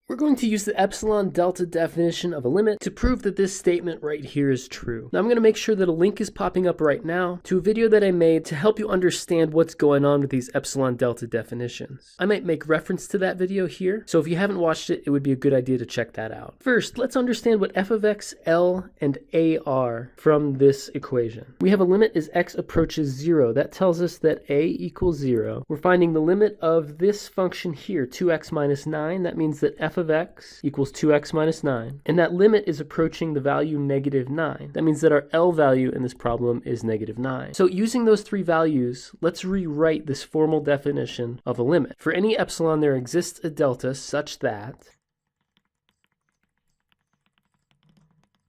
We're going to use the epsilon delta definition of a limit to prove that this statement right here is true. Now I'm going to make sure that a link is popping up right now to a video that I made to help you understand what's going on with these epsilon delta definitions. I might make reference to that video here, so if you haven't watched it, it would be a good idea to check that out. First, let's understand what f of x, L, and a are from this equation. We have a limit as x approaches 0. That tells us that a equals 0. We're finding the limit of this function here, 2x minus 9. That means that f of x equals 2x minus 9. And that limit is approaching the value negative 9. That means that our L value in this problem is negative 9. So using those three values, let's rewrite this formal definition of a limit. For any epsilon, there exists a delta such that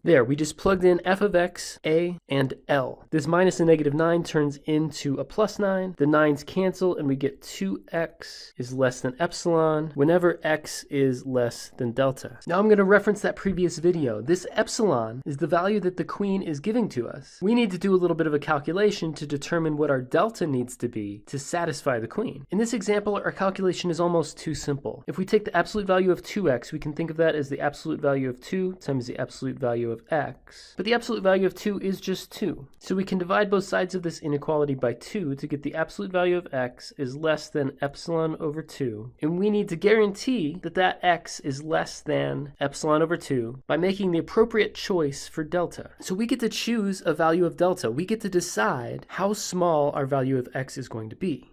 there, we just plugged in f of x, a, and L. This minus a negative 9 turns into a plus 9. The 9's cancel, and we get 2x is less than epsilon whenever x is less than delta. Now I'm going to reference that previous video. This epsilon is the value that the queen is giving to us. We need to do a little bit of a calculation to determine what our delta needs to be to satisfy the queen. In this example, our calculation is almost too simple. If we take the absolute value of 2x, we can think of that as the absolute value of 2 times the absolute value of x, but the absolute value of 2 is just 2. So we can divide both sides of this inequality by 2 to get the absolute value of x is less than epsilon over 2. And we need to guarantee that that x is less than epsilon over 2 by making the appropriate choice for delta. So we get to choose a value of delta. We get to decide how small our value of x is going to be.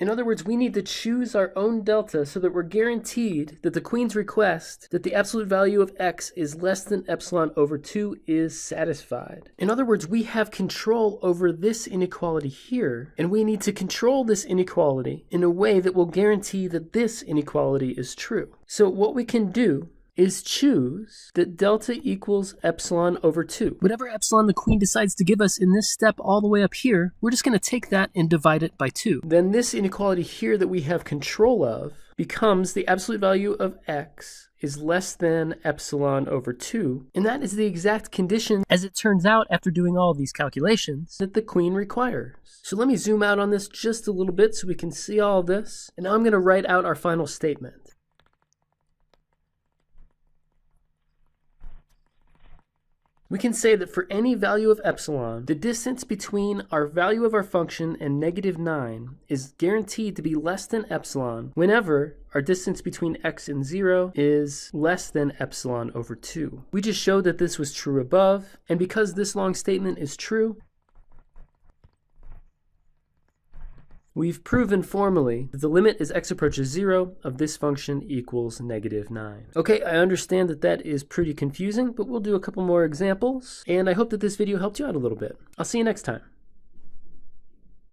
In other words, we need to choose our own delta so that we're guaranteed that the queen's request that the absolute value of x is less than epsilon over 2 is satisfied. In other words, we have control over this inequality here, and we need to control this inequality in a way that will guarantee that this inequality is true. So what we can do is choose that delta equals epsilon over 2. Whatever epsilon the queen decides to give us in this step all the way up here, we're just going to take that and divide it by 2. Then this inequality here that we have control of becomes the absolute value of x is less than epsilon over 2. And that is the exact condition, as it turns out after doing all of these calculations, that the queen requires. So let me zoom out on this just a little bit so we can see all of this. And now I'm going to write out our final statement. We can say that for any value of epsilon, the distance between our value of our function and negative 9 is guaranteed to be less than epsilon whenever our distance between x and 0 is less than epsilon over 2. We just showed that this was true above, and because this long statement is true, we've proven formally that the limit as x approaches 0 of this function equals negative 9. Okay, I understand that that is pretty confusing, but we'll do a couple more examples, and I hope that this video helped you out a little bit. I'll see you next time.